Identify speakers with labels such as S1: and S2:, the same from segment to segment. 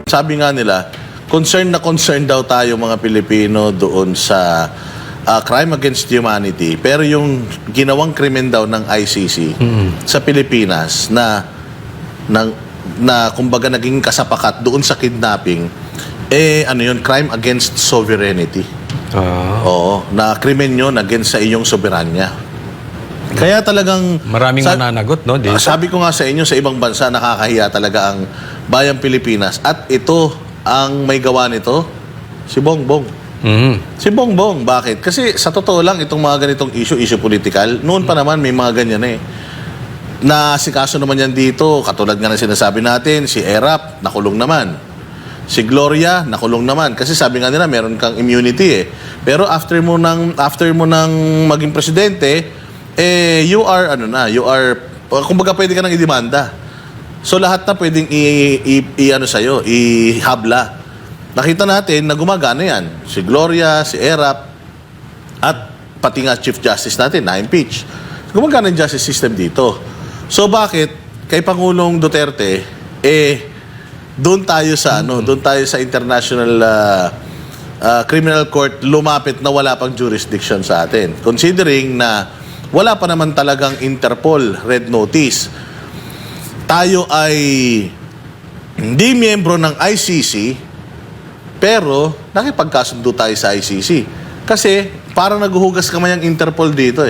S1: Sabi nga nila, concerned daw tayo mga Pilipino doon sa crime against humanity. Pero yung ginawang krimen daw ng ICC sa Pilipinas na kumbaga naging kasapakat doon sa kidnapping, ano yun, crime against sovereignty. Oo, na krimen yun against sa iyong soberanya. Kaya talagang
S2: maraming mananagot, no?
S1: Sabi ko nga sa inyo, sa ibang bansa nakakahiya talaga ang bayang Pilipinas. At ito, ang may gawa nito, si Bongbong. Si Bongbong, bakit? Kasi sa totoo lang, itong mga ganitong issue political, noon pa naman may mga ganyan Nasikaso naman yan dito, katulad nga na sinasabi natin, si Erap, nakulong naman. Si Gloria, nakulong naman. Kasi sabi nga nila, meron kang immunity Pero after mo nang maging presidente, you are, kumbaga pwede ka nang idemanda. So lahat na pwedeng sa'yo, ihabla. Nakita natin na gumagana yan. Si Gloria, si Erap, at pati nga Chief Justice natin, na-impeach. Gumagana yung justice system dito. So bakit kay Pangulong Duterte, doon tayo sa International Criminal Court lumapit na wala pang jurisdiction sa atin. Considering na wala pa naman talagang Interpol Red Notice. Tayo ay hindi miyembro ng ICC, pero nakipagkasundo tayo sa ICC. Kasi parang naghuhugas kamay ang Interpol dito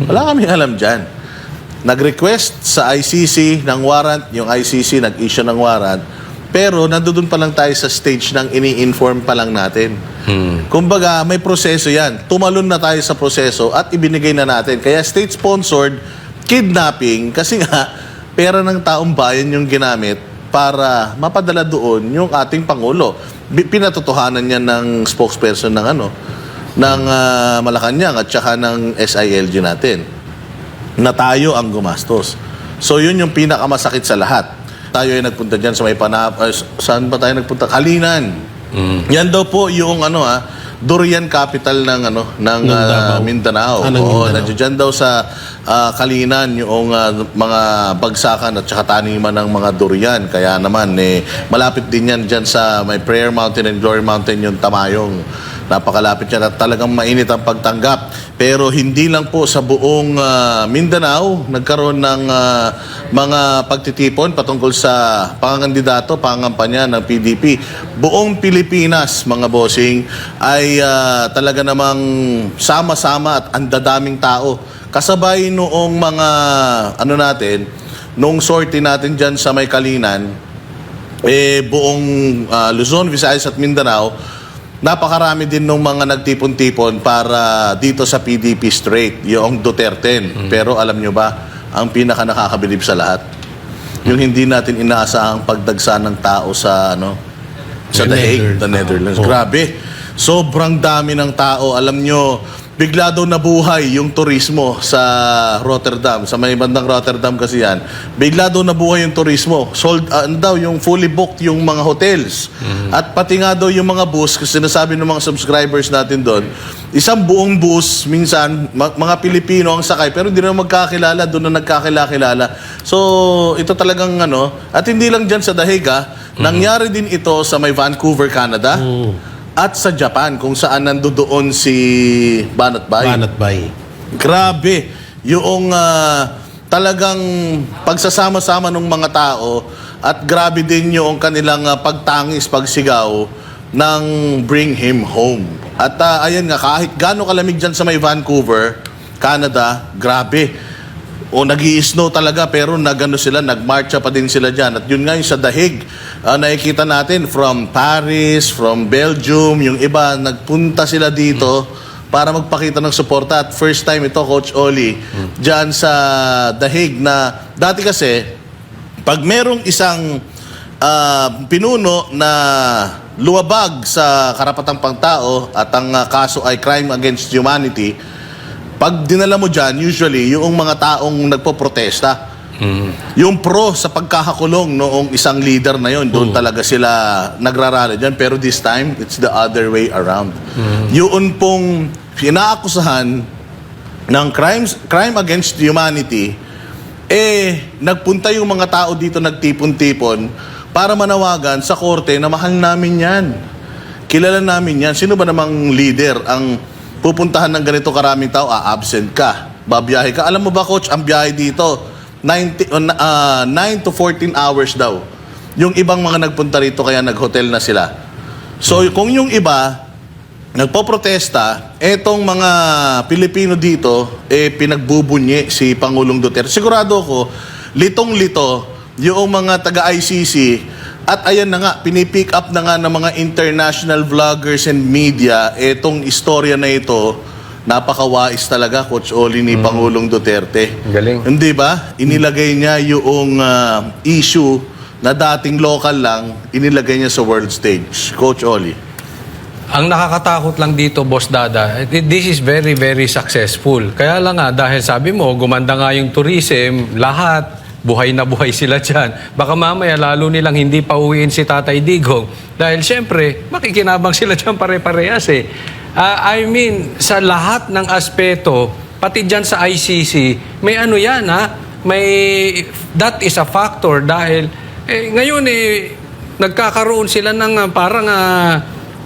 S1: Wala kami alam dyan. Nag-request sa ICC ng warrant, yung ICC nag-issue ng warrant, pero nandoon pa lang tayo sa stage ng ini-inform pa lang natin. Kumbaga, may proseso yan. Tumalon na tayo sa proseso at ibinigay na natin. Kaya state-sponsored kidnapping, kasi nga, pera ng taong bayan yung ginamit para mapadala doon yung ating Pangulo. Pinatotohanan niya ng spokesperson ng Malacanang at saka ng SILG natin na tayo ang gumastos. So yun yung pinakamasakit sa lahat. Tayo ay nagpunta dyan sa may saan ba tayo nagpunta? Kalinan. Yan daw po yung durian capital ng Mindanao. Nandiyan daw sa Kalinan yung mga bagsakan at saka taniman ng mga durian. Kaya naman malapit din yan dyan sa may Prayer Mountain and Glory Mountain yung Tamayong. Napakalapit yan at talagang mainit ang pagtanggap. Pero hindi lang po sa buong Mindanao nagkaroon ng mga pagtitipon patungkol sa pangandidato, pangangampanya ng PDP. Buong Pilipinas, mga bossing, ay talaga namang sama-sama at ang dadaming tao. Kasabay noong mga, noong sortie natin dyan sa may Kalinan, buong Luzon, Visayas at Mindanao, napakarami din nung mga nagtipon-tipon para dito sa PDP straight, yung Duterte. Pero alam nyo ba, ang pinaka nakakabilib sa lahat, yung hindi natin inaasahang pagdagsa ng tao sa The Hague, the Netherlands. Grabe. Sobrang dami ng tao. Alam nyo, bigla daw nabuhay yung turismo sa Rotterdam. Sa may bandang Rotterdam kasi yan. Bigla daw nabuhay yung turismo. Sold, yung fully booked yung mga hotels. At pati nga daw yung mga bus, kasi sinasabi ng mga subscribers natin doon, isang buong bus, minsan, mga Pilipino ang sakay, pero hindi na magkakilala, doon na nagkakilala. So, ito talagang at hindi lang dyan sa The Hague, nangyari din ito sa may Vancouver, Canada. At sa Japan, kung saan nandoon si Banat Bay. Grabe. Yung talagang pagsasama-sama ng mga tao at grabe din yung kanilang pagtangis, pagsigaw ng Bring Him Home. At ayan nga, kahit gaano kalamig dyan sa may Vancouver, Canada, grabe. Nag-i-snow talaga pero nagmarcha pa din sila dyan. At yun nga yung sa The Hague, nakikita natin from Paris, from Belgium, yung iba, nagpunta sila dito para magpakita ng suporta. At first time ito, Coach Oli, dyan sa The Hague na dati kasi, pag merong isang pinuno na luwabag sa karapatang pangtao at ang kaso ay crime against humanity, pag dinala mo dyan, usually, yung mga taong nagpo-protesta, yung pro sa pagkakakulong noong isang leader na yon, doon talaga sila nagrarally dyan. Pero this time, it's the other way around. Yun pong pinaakusahan ng crime against humanity, nagpunta yung mga tao dito, nagtipon-tipon, para manawagan sa korte na mahal namin yan. Kilala namin yan. Sino ba namang leader ang pupuntahan ng ganito karaming tao? Absent ka, babiyahe ka. Alam mo ba, Coach, ang biyahe dito, 9 to 14 hours daw. Yung ibang mga nagpunta rito kaya nag-hotel na sila. So kung yung iba nagpoprotesta, etong mga Pilipino dito, pinagbubunyi si Pangulong Duterte. Sigurado ko, litong-lito yung mga taga-ICC at ayan na nga, pinipick up na nga ng mga international vloggers and media etong istorya na ito. Napakawais talaga, Coach Oli, ni Pangulong Duterte.
S2: Galing.
S1: Hindi ba? Inilagay niya yung issue na dating local lang, inilagay niya sa world stage. Coach Oli.
S2: Ang nakakatakot lang dito, Boss Dada, this is very, very successful. Kaya lang nga, dahil sabi mo, gumanda nga yung tourism, lahat, buhay na buhay sila dyan. Baka mamaya, lalo nilang hindi pa uwiin si Tatay Digong. Dahil syempre, makikinabang sila dyan pare-parehas eh. I mean, sa lahat ng aspeto, pati dyan sa ICC, may ano yan ha? That is a factor dahil ngayon nagkakaroon sila ng parang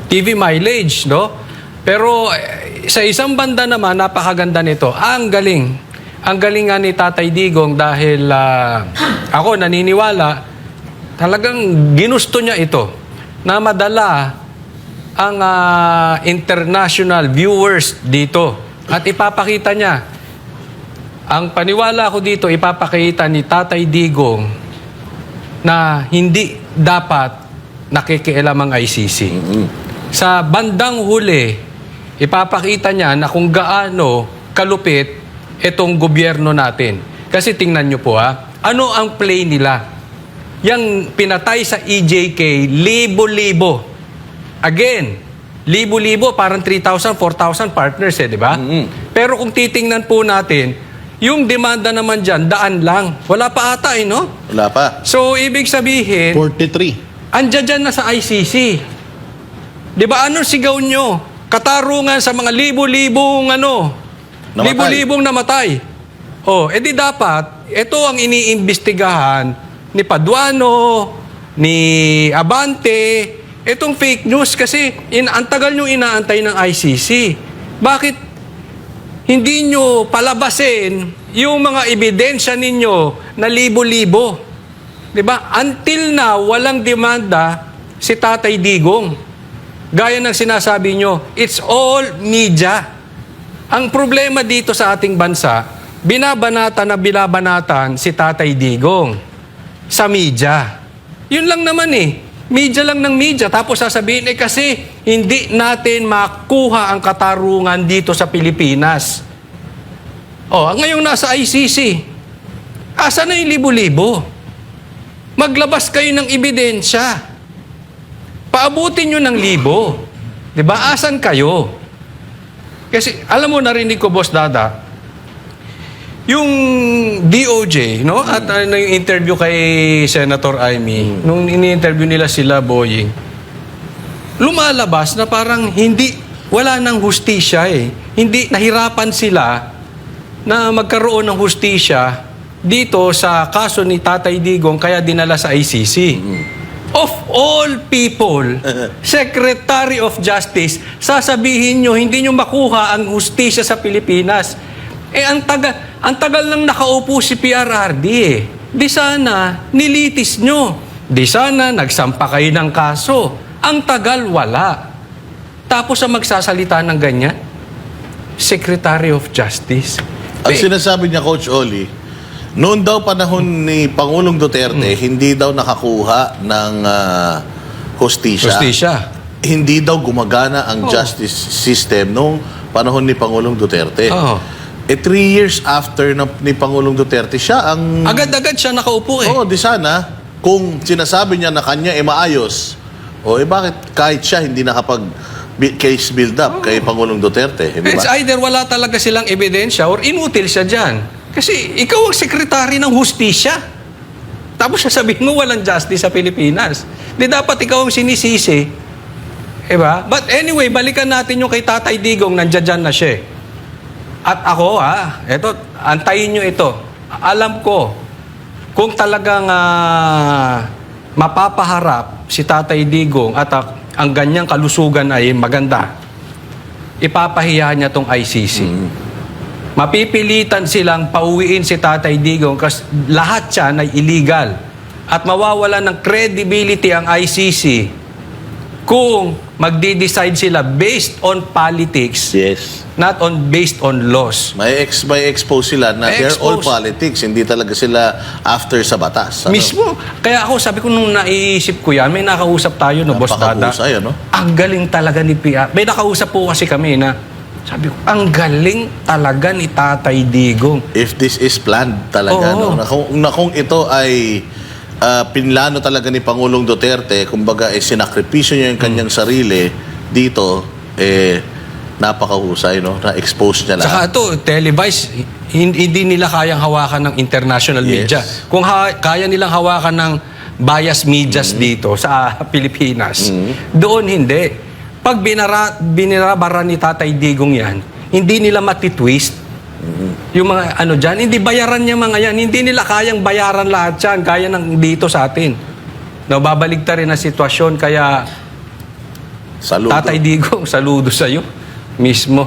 S2: TV mileage, no? Pero sa isang banda naman, napakaganda nito. Ang galing. Ang galing nga ni Tatay Digong dahil ako naniniwala, talagang ginusto niya ito na madala ang international viewers dito. At ipapakita niya, ang paniwala ko dito, ipapakita ni Tatay Digong na hindi dapat nakikialam ang ICC. Sa bandang huli, ipapakita niya na kung gaano kalupit itong gobyerno natin. Kasi tingnan niyo po ano ang play nila? Yang pinatay sa EJK, libo-libo. Again, libo-libo, parang 3,000, 4,000 partners di ba? Pero kung titingnan po natin, yung demanda naman dyan, daan lang. Wala pa ata no?
S1: Wala pa.
S2: So, ibig sabihin,
S3: 43.
S2: andyan dyan na sa ICC. Di ba, anong sigaw nyo? Katarungan sa mga libo-libong
S1: Namatay.
S2: libo-libong namatay. Edi dapat, ito ang iniimbestigahan ni Paduano, ni Abante, itong fake news kasi ang tagal nyo inaantay ng ICC. Bakit hindi nyo palabasin yung mga ebidensya ninyo na libo-libo? Di ba? Until now, walang demanda si Tatay Digong. Gaya ng sinasabi nyo, it's all media. Ang problema dito sa ating bansa, binabanatan si Tatay Digong sa media. Yun lang naman media lang ng media. Tapos sasabihin, kasi hindi natin makuha ang katarungan dito sa Pilipinas. Ngayong nasa ICC, asa na yung libo-libo? Maglabas kayo ng ebidensya. Paabutin nyo ng libo. Diba? Asan kayo? Kasi, alam mo, narinig ko, Boss Dada, yung DOJ, no? At yung interview kay Senator Amy, nung ini-interview nila sila, Boying, lumalabas na parang wala nang hustisya Hindi, nahirapan sila na magkaroon ng hustisya dito sa kaso ni Tatay Digong kaya dinala sa ICC. Of all people, Secretary of Justice, sasabihin nyo, hindi nyo makuha ang hustisya sa Pilipinas. Ang tagal nang nakaupo si PRRD Di sana, nilitis nyo. Di sana, nagsampa kayo ng kaso. Ang tagal, wala. Tapos ang magsasalita ng ganyan, Secretary of Justice.
S1: Ang sinasabi niya, Coach Oli, noon daw panahon ni Pangulong Duterte, hindi daw nakakuha ng hustisya. Hindi daw gumagana ang justice system noong panahon ni Pangulong Duterte. 3 years after ni Pangulong Duterte, siya ang...
S2: Agad-agad siya nakaupo
S1: di sana, kung sinasabi niya na kanya maayos, bakit kahit siya hindi case build up kay Pangulong Duterte?
S2: It's either wala talaga silang ebidensya or inutil siya dyan. Kasi ikaw ang sekretary ng hustisya. Tapos sasabihin mo walang justice sa Pilipinas. Di dapat ikaw ang sinisisi. Diba? But anyway, balikan natin yung kay Tatay Digong, nandiyan na siya. At ako, eto, antayin nyo ito. Alam ko, kung talagang mapapaharap si Tatay Digong at ang ganyang kalusugan ay maganda, ipapahiya niya tong ICC. Mapipilitan silang pauwiin si Tatay Digong kasi lahat siya ay illegal. At mawawala ng credibility ang ICC kung magdi-decide sila based on politics,
S1: Yes.
S2: not on based on laws.
S1: May expose sila na they're all
S2: Expose.
S1: politics. Hindi talaga sila after sa batas. Ano?
S2: Mismo. Kaya ako, sabi ko nung naiisip ko yan, may nakausap tayo, no, Boss Dada.
S1: Napakahusay, ano?
S2: Ang galing talaga ni Pia. May nakausap po kasi kami na, sabi ko, ang galing talaga ni Tatay Digong.
S1: If this is planned talaga,
S2: Oo.
S1: no? Na kung ito ay pinlano talaga ni Pangulong Duterte, kumbaga sinakripisyo niya yung kanyang sarili dito, napakahusay, no? Na-expose niya lahat.
S2: Saka ito, televised, hindi nila kayang hawakan ng international
S1: Yes.
S2: media. Kung kaya nilang hawakan ng bias medias dito sa Pilipinas, doon hindi. Pag binarabara ni Tatay Digong yan, hindi nila matitwist. Yung mga ano dyan, hindi bayaran niya mga yan. Hindi nila kayang bayaran lahat yan. Kaya ng dito sa atin. No, babaligtad rin ang sitwasyon. Kaya
S1: Saludo.
S2: Tatay Digong, saludo sa'yo mismo.